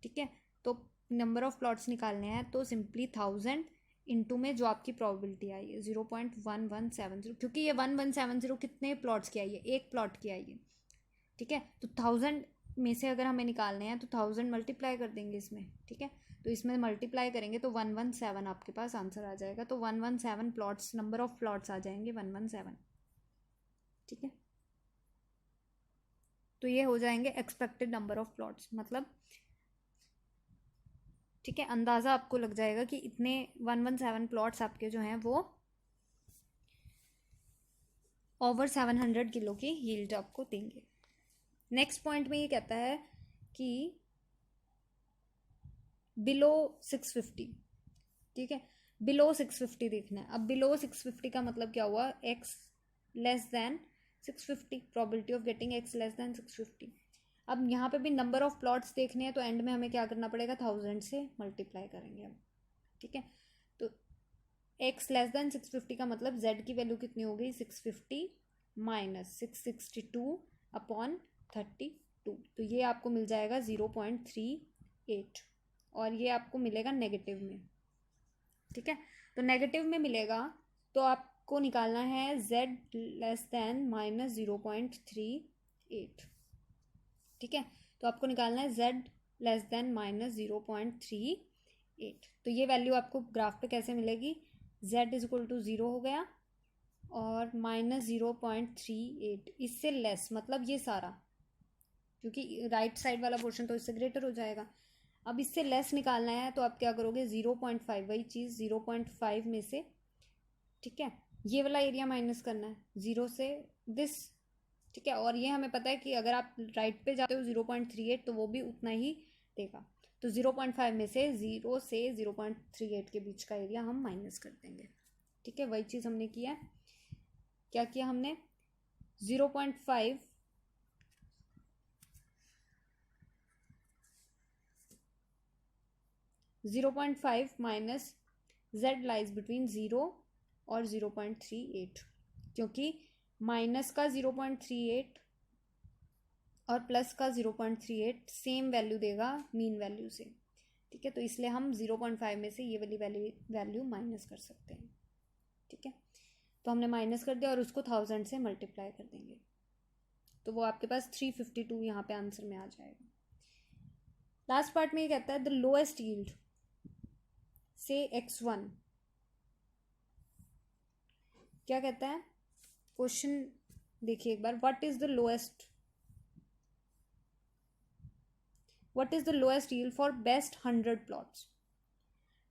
ठीक है। तो नंबर ऑफ प्लॉट्स निकालने हैं तो सिंपली 1000 इंटू में जो आपकी प्रोबेबिलिटी आई है 0.1170, क्योंकि ये 1170 कितने प्लॉट्स की आई है, एक प्लॉट की आई है, ठीक है। तो 1000 में से अगर हमें निकालने हैं तो 1000 मल्टीप्लाई कर देंगे इसमें, ठीक है। तो इसमें मल्टीप्लाई करेंगे तो 117 आपके पास आंसर आ जाएगा। तो 117 प्लॉट्स, नंबर ऑफ प्लॉट्स आ जाएंगे 117, ठीक है। तो ये हो जाएंगे एक्सपेक्टेड नंबर ऑफ प्लॉट्स, मतलब ठीक है, अंदाज़ा आपको लग जाएगा कि इतने 117 प्लॉट्स आपके जो हैं वो ओवर 700 किलो की यील्ड आपको देंगे। नेक्स्ट पॉइंट में ये कहता है कि बिलो 650, ठीक है, बिलो 650 देखना है। अब बिलो 650 का मतलब क्या हुआ, x less then 650, probability of getting x less then 650। अब यहाँ पे भी नंबर ऑफ प्लॉट्स देखने हैं तो एंड में हमें क्या करना पड़ेगा, 1000 से मल्टीप्लाई करेंगे हम, ठीक है। तो x लेस देन 650 का मतलब z की वैल्यू कितनी हो गई, 650 माइनस 662 अपॉन 32, तो ये आपको मिल जाएगा 0.38, और ये आपको मिलेगा नेगेटिव में, ठीक है। तो नेगेटिव में मिलेगा तो आपको निकालना है z लेस देन माइनस 0.38, ठीक है। तो आपको निकालना है z लेस देन माइनस 0.38। तो ये वैल्यू आपको ग्राफ पे कैसे मिलेगी, z इज इक्वल टू 0 हो गया और माइनस 0.38 इससे लेस, मतलब ये सारा, क्योंकि राइट साइड वाला पोर्शन तो इससे ग्रेटर हो जाएगा। अब इससे लेस निकालना है तो आप क्या करोगे, 0.5, वही चीज़ 0.5 में से, ठीक है, ये वाला एरिया माइनस करना है 0 से दिस, ठीक है। और ये हमें पता है कि अगर आप राइट पे जाते हो 0.38 तो वो भी उतना ही देगा। तो 0.5 में से 0 से 0.38 के बीच का एरिया हम माइनस कर देंगे, ठीक है। वही चीज़ हमने किया, क्या किया हमने, 0.5 माइनस z लाइज बिटवीन 0 और 0.38, क्योंकि माइनस का 0.38 और प्लस का 0.38 सेम वैल्यू देगा मीन वैल्यू से, ठीक है। तो इसलिए हम 0.5 में से ये वाली वैल्यू माइनस कर सकते हैं, ठीक है। तो हमने माइनस कर दिया और उसको 1000 से मल्टीप्लाई कर देंगे, तो वो आपके पास 352 यहाँ पे आंसर में आ जाएगा। लास्ट पार्ट में ये कहता है द लोएस्ट यील्ड से x1, क्या कहता है क्वेश्चन देखिए एक बार, what is the lowest yield for best 100 plots.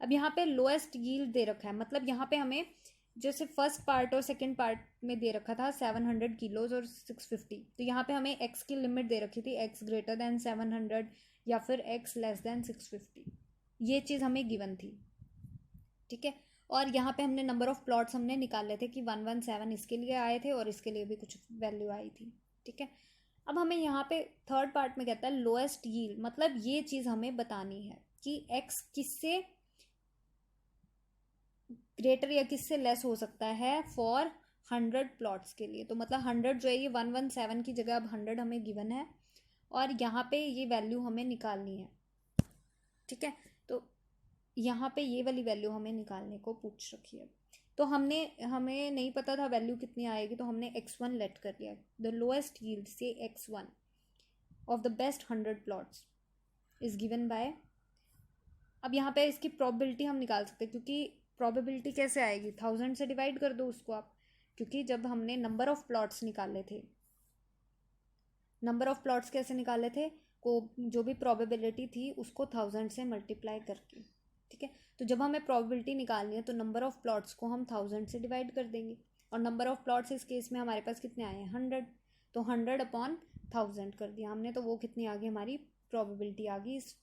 अब यहाँ पे लोएस्ट यील्ड दे रखा है, मतलब यहाँ पे हमें जैसे फर्स्ट पार्ट और सेकंड पार्ट में दे रखा था 700 किलोज और 650, तो यहाँ पे हमें x की लिमिट दे रखी थी x ग्रेटर देन 700 या फिर x लेस देन 650, ये चीज़ हमें गिवन थी, ठीक है। और यहाँ पे हमने नंबर ऑफ प्लॉट्स हमने निकाले थे कि 117 इसके लिए आए थे और इसके लिए भी कुछ वैल्यू आई थी, ठीक है। अब हमें यहाँ पे थर्ड पार्ट में कहता है लोएस्ट यील्ड, मतलब ये चीज़ हमें बतानी है कि x किससे ग्रेटर या किससे लेस हो सकता है फॉर 100 प्लॉट्स के लिए। तो मतलब 100 जो है ये 117 की जगह अब 100 हमें गिवन है और यहाँ पे ये वैल्यू हमें निकालनी है, ठीक है। तो यहाँ पे ये वाली वैल्यू हमें निकालने को पूछ रखी है, तो हमें नहीं पता था वैल्यू कितनी आएगी, तो हमने x1 लेट कर लिया, द लोएस्ट यील्ड से x1 of the best 100 plots, is given bye, अब यहाँ पे इसकी प्रोबेबिलिटी हम निकाल सकते हैं, क्योंकि प्रोबेबिलिटी कैसे आएगी, 1000 से डिवाइड कर दो उसको आप, क्योंकि जब हमने नंबर ऑफ प्लॉट्स निकाले थे, नंबर ऑफ प्लॉट्स कैसे निकाले थे, को जो भी प्रोबेबिलिटी थी उसको 1000 से मल्टीप्लाई करके, ठीक है। तो जब हमें प्रोबेबिलिटी निकालनी है तो नंबर ऑफ प्लॉट्स को हम 1000 से डिवाइड कर देंगे, और नंबर ऑफ प्लॉट्स इस केस में हमारे पास कितने आए हैं, 100, तो 100 अपॉन 1000 कर दिया हमने, तो वो कितनी आ गई, हमारी प्रोबेबिलिटी आ गई इस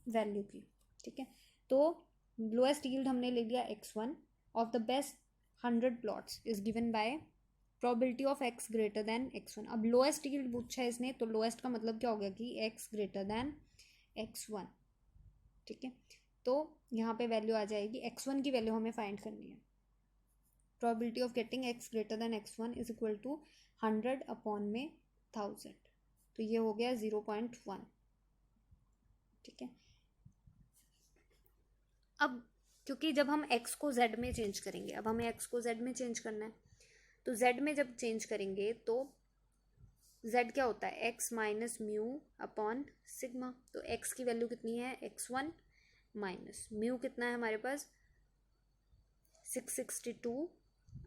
वैल्यू की, ठीक है। तो लोएस्ट यील्ड हमने ले लिया x1 of the best 100 plots is given by probability of x greater than x1। अब लोएस्ट यील्ड पूछा है इसने, तो लोएस्ट का मतलब क्या हो गया कि x ग्रेटर देन x1, ठीक है। तो यहाँ पे वैल्यू आ जाएगी, x1 की वैल्यू हमें फाइंड करनी है, probability of getting x greater than x1 is equal to 100 upon में 1000, तो ये हो गया 0.1, ठीक है। अब क्योंकि जब हम x को z में चेंज करेंगे, अब हमें x को z में चेंज करना है, तो z में जब चेंज करेंगे तो z क्या होता है, x minus mu upon sigma, तो x की वैल्यू कितनी है, x1 माइनस म्यू कितना है हमारे पास 662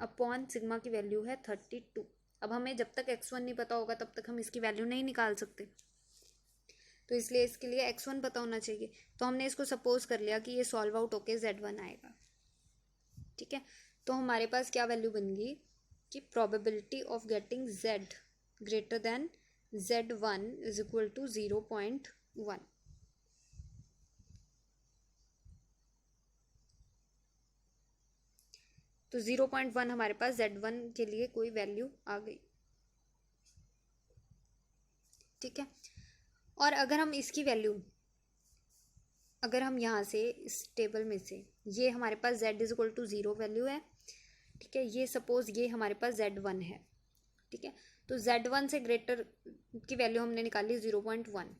अपॉन सिग्मा की वैल्यू है 32। अब हमें जब तक x1 नहीं पता होगा तब तक हम इसकी वैल्यू नहीं निकाल सकते, तो इसलिए इसके लिए x1 पता होना चाहिए। तो हमने इसको सपोज कर लिया कि ये सॉल्व आउट होके z1 आएगा, ठीक है। तो हमारे पास क्या वैल्यू बन गई कि probability of getting z greater than z1 is equal to 0.1। तो 0.1 हमारे पास z1 के लिए कोई वैल्यू आ गई, ठीक है। और अगर हम इसकी वैल्यू, अगर हम यहाँ से इस टेबल में से, ये हमारे पास z is equal to 0 value है, ठीक है, ये सपोज ये हमारे पास z1 है, ठीक है। तो z1 से ग्रेटर की वैल्यू हमने निकाली 0.1,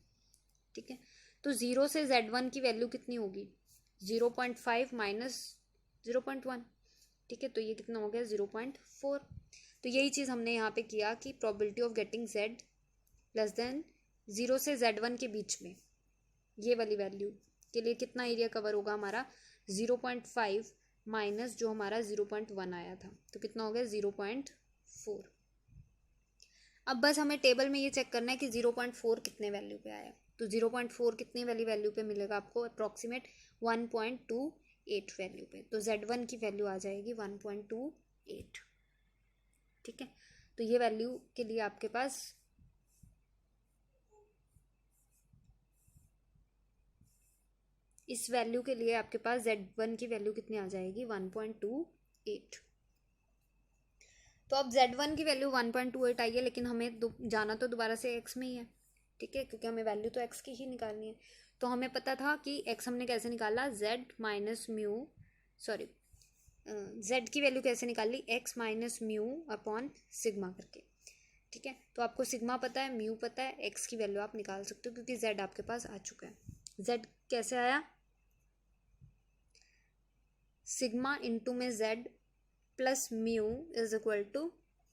ठीक है। तो 0 से z1 की वैल्यू कितनी होगी, 0.5 माइनस 0.1, ठीक है। तो ये कितना हो गया 0.4। तो यही चीज़ हमने यहाँ पे किया कि probability of getting z less then 0 से z1 के बीच में, ये वाली वैल्यू के लिए कितना एरिया कवर होगा हमारा, 0.5 माइनस जो हमारा 0.1 आया था, तो कितना हो गया 0.4। अब बस हमें टेबल में ये चेक करना है कि 0.4 कितने वैल्यू पे आया, तो 0.4 कितने वाली वैल्यू पे मिलेगा आपको, अप्रॉक्सीमेट 1.28 वैल्यू पे, तो z1 की वैल्यू आ जाएगी 1.28, ठीक है। तो ये वैल्यू के लिए आपके पास इस वैल्यू के लिए आपके पास z1 की वैल्यू कितनी आ जाएगी 1.28। तो अब z1 की वैल्यू 1.28 आई है, लेकिन हमें जाना तो दोबारा से x में ही है, ठीक है, क्योंकि हमें वैल्यू तो x की ही निकालनी है। तो हमें पता था कि x हमने कैसे निकाला, z minus mu, sorry z की वैल्यू कैसे निकाली, x minus mu upon sigma करके, ठीक है। तो आपको सिग्मा पता है, म्यू पता है, x की वैल्यू आप निकाल सकते हो क्योंकि z आपके पास आ चुका है। z कैसे आया, सिग्मा इंटू में z plus mu is equal to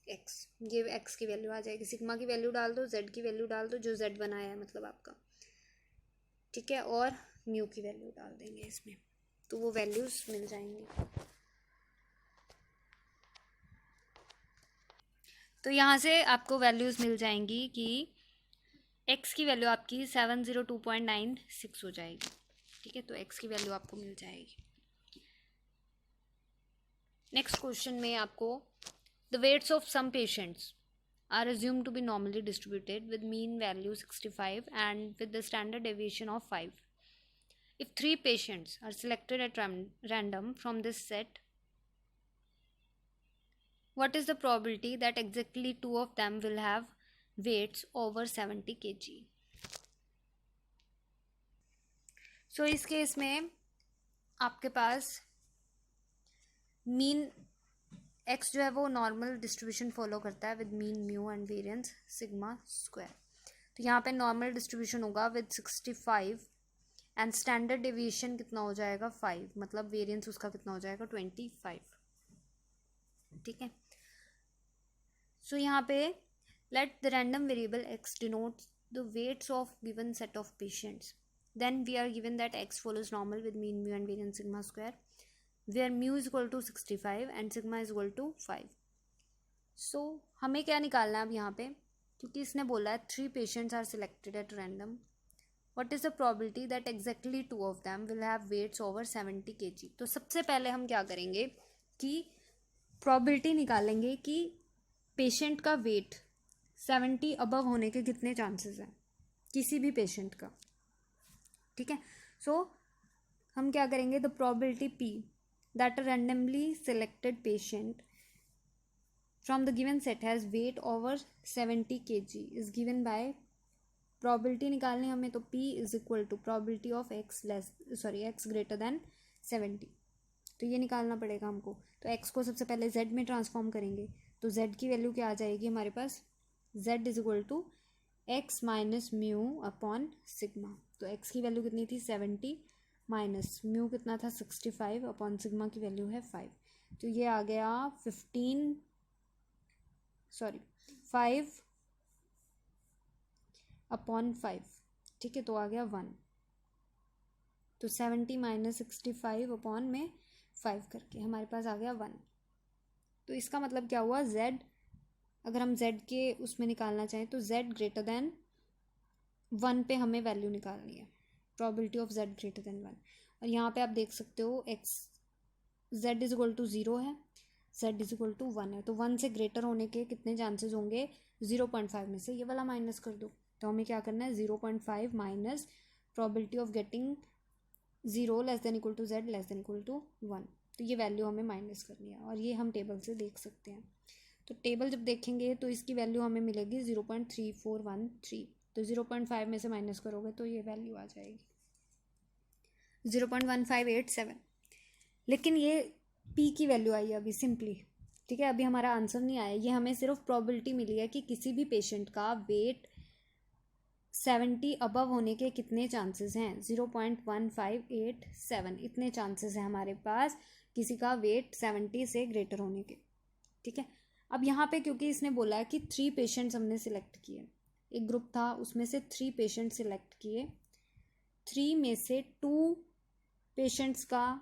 x, ये x की वैल्यू आ जाएगी, सिग्मा की वैल्यू डाल दो, z की वैल्यू डाल दो, जो z बनाया है मतलब आपका, ठीक है, और म्यू की वैल्यू डाल देंगे इसमें, तो वो वैल्यूज मिल जाएंगी। तो यहाँ से आपको वैल्यूज मिल जाएंगी कि x की वैल्यू आपकी 702.96 हो जाएगी, ठीक है, तो x की वैल्यू आपको मिल जाएगी। नेक्स्ट क्वेश्चन में आपको the weights of some patients are assumed to be normally distributed with mean value 65 and with the standard deviation of 5. If 3 patients are selected at random from this set, what is the probability that exactly 2 of them will have weights over 70 kg? So इस case में आपके पास mean x जो है वो normal distribution follow करता है with mean mu and variance sigma square. तो यहाँ पे नॉर्मल डिस्ट्रीब्यूशन होगा विद 65 एंड स्टैंडर्ड डेविएशन कितना हो जाएगा 5, मतलब वेरिएंस उसका कितना हो जाएगा 25, ठीक है। सो यहाँ पे let the random variable x denotes the weights of given set of patients. Then we are given that x follows normal with mean mu and variance sigma square, where mu is equal to 65 and sigma is equal to 5. So हमें क्या निकालना है अब यहाँ पे, क्योंकि इसने बोला है 3 patients are selected at random. What is the probability that exactly 2 of them will have weights over 70 kg? तो सबसे पहले हम क्या करेंगे कि probability निकालेंगे कि पेशेंट का वेट 70 अबव होने के कितने चांसेस हैं किसी भी पेशेंट का. ठीक है. सो हम क्या करेंगे, the probability P that a randomly selected patient from the given set has weight over 70 kg is given by, probability निकालनी हमें, तो p is equal to probability of x x greater than 70. तो ये निकालना पड़ेगा हमको. तो x को सबसे पहले z में ट्रांसफॉर्म करेंगे, तो z की वैल्यू क्या आ जाएगी हमारे पास, z is equal to x minus mu upon sigma. तो x की वैल्यू कितनी थी 70 माइनस म्यू कितना था 65 अपॉन सिग्मा की वैल्यू है 5. तो ये आ गया 5 अपॉन 5. ठीक है, तो आ गया 1. तो 70 माइनस 65 अपॉन में 5 करके हमारे पास आ गया 1. तो इसका मतलब क्या हुआ, z अगर हम z के उसमें निकालना चाहें तो z ग्रेटर देन 1 पे हमें वैल्यू निकालनी है, probability of z greater then 1. और यहाँ पे आप देख सकते हो x z is equal to 0 है, z इज इक्वल टू 1 है. तो 1 से ग्रेटर होने के कितने चांसेस होंगे, 0.5 में से ये वाला माइनस कर दो. तो हमें क्या करना है, 0.5 minus probability of getting 0 less than equal to z less than equal to 1. तो ये वैल्यू हमें माइनस करनी है और ये हम टेबल से देख सकते हैं. तो टेबल जब देखेंगे तो इसकी वैल्यू हमें मिलेगी 0.3413. तो 0.5 में से माइनस करोगे तो ये वैल्यू आ जाएगी 0.1587. लेकिन ये p की वैल्यू आई है अभी सिंपली. ठीक है, अभी हमारा आंसर नहीं आया, ये हमें सिर्फ प्रोबेबिलिटी मिली है कि किसी भी पेशेंट का वेट 70 अबव होने के कितने चांसेस हैं, 0.1587. इतने चांसेस हैं हमारे पास किसी का वेट 70 से ग्रेटर होने के. ठीक है, अब यहाँ पे क्योंकि इसने बोला है कि 3 पेशेंट्स हमने सिलेक्ट किए, एक ग्रुप था उसमें से 3 पेशेंट सिलेक्ट किए, 3 में से 2 पेशेंट्स का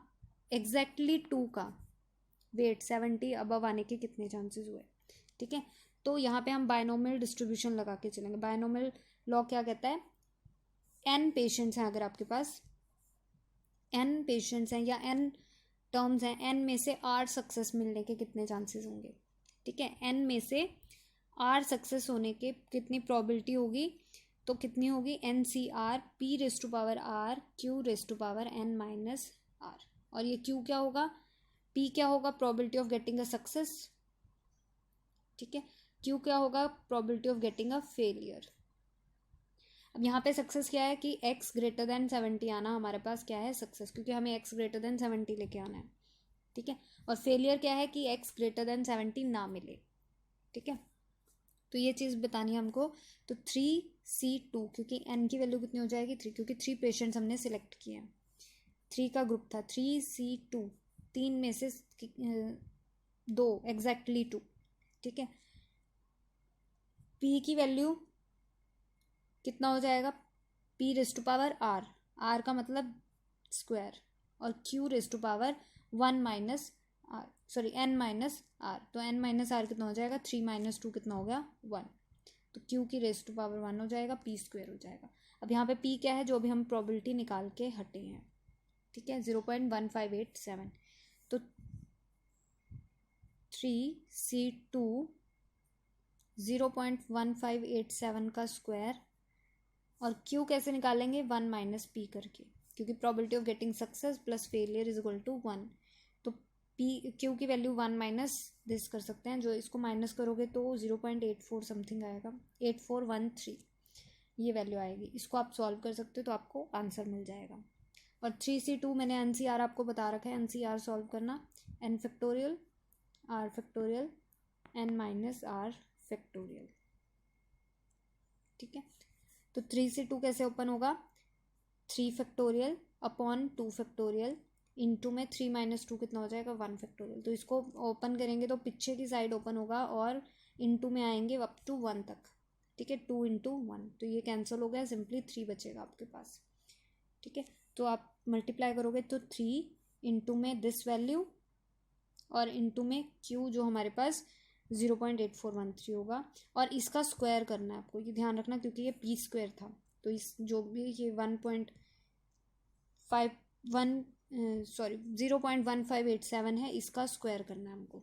एग्जैक्टली 2 का वेट 70 अबव आने के कितने चांसेस हुए. ठीक है, तो यहाँ पे हम बायनोमियल डिस्ट्रीब्यूशन लगा के चलेंगे. बायनोमियल लॉ क्या कहता है, n पेशेंट्स हैं, अगर आपके पास n पेशेंट्स हैं या n टर्म्स हैं, n में से r सक्सेस मिलने के कितने चांसेस होंगे. ठीक है, n में से r सक्सेस होने के कितनी प्रोबेबिलिटी होगी, तो कितनी होगी, NCR p raise to power r q raise to power n minus r. और ये q क्या होगा, p क्या होगा, probability of getting a success. ठीक है, q क्या होगा, probability of getting a failure. अब यहाँ पे सक्सेस क्या है कि x ग्रेटर देन 70 आना हमारे पास क्या है, सक्सेस, क्योंकि हमें x ग्रेटर देन 70 लेके आना है. ठीक है, और फेलियर क्या है कि x ग्रेटर देन 70 ना मिले. ठीक है, तो ये चीज़ बतानी है हमको. तो 3C2, क्योंकि n की वैल्यू कितनी हो जाएगी 3, क्योंकि 3 पेशेंट्स हमने सिलेक्ट किए हैं, 3 का ग्रुप था. 3C2, 3 में से 2 एग्जैक्टली 2. ठीक है, p की वैल्यू कितना हो जाएगा, p raise to power r, r का मतलब स्क्वायर, और q raise to power 1 minus r, sorry n minus r. तो n माइनस r कितना हो जाएगा, 3 माइनस 2 कितना हो गया 1. तो q की रेस टू पावर 1 हो जाएगा, p स्क्वायर हो जाएगा. अब यहाँ पे p क्या है, जो भी हम प्रोबेबिलिटी निकाल के हटे हैं. ठीक है, 0.1587. तो 3C2 0.1587 का स्क्वायर, और q कैसे निकालेंगे, 1 माइनस p करके, क्योंकि probability of getting success plus failure is equal to 1. तो q की वैल्यू 1 माइनस दिस कर सकते हैं, जो इसको माइनस करोगे तो 0.84 समथिंग आएगा, 8413 ये वैल्यू आएगी. इसको आप सॉल्व कर सकते हो तो आपको आंसर मिल जाएगा. और 3C2 मैंने NCR आपको बता रखा है, NCR सॉल्व करना, n factorial r factorial n minus r factorial. ठीक है, तो 3C2 कैसे ओपन होगा, 3 फैक्टोरियल अपॉन 2 फैक्टोरियल इंटू में 3 माइनस 2 कितना हो जाएगा, 1 फैक्टोरियल. तो इसको ओपन करेंगे तो पीछे की साइड ओपन होगा और इंटू में आएंगे अप टू 1 तक. ठीक है, 2 इंटू 1, तो ये कैंसिल हो गया, सिंपली 3 बचेगा आपके पास. ठीक है, तो आप मल्टीप्लाई करोगे तो 3 में दिस वैल्यू और इंटू में क्यू जो हमारे पास 0.8413 होगा, और इसका स्क्वायर करना है आपको, ये ध्यान रखना क्योंकि ये पी स्क्वायर था, तो इस जो भी ये 0.1587 है, इसका स्क्वायर करना है हमको,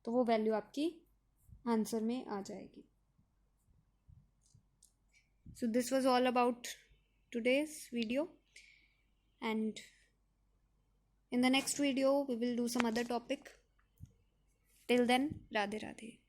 तो वो वैल्यू आपकी आंसर में आ जाएगी. So this was all about today's video, and in the next video we will do some other topic. Till then, Radhe Radhe.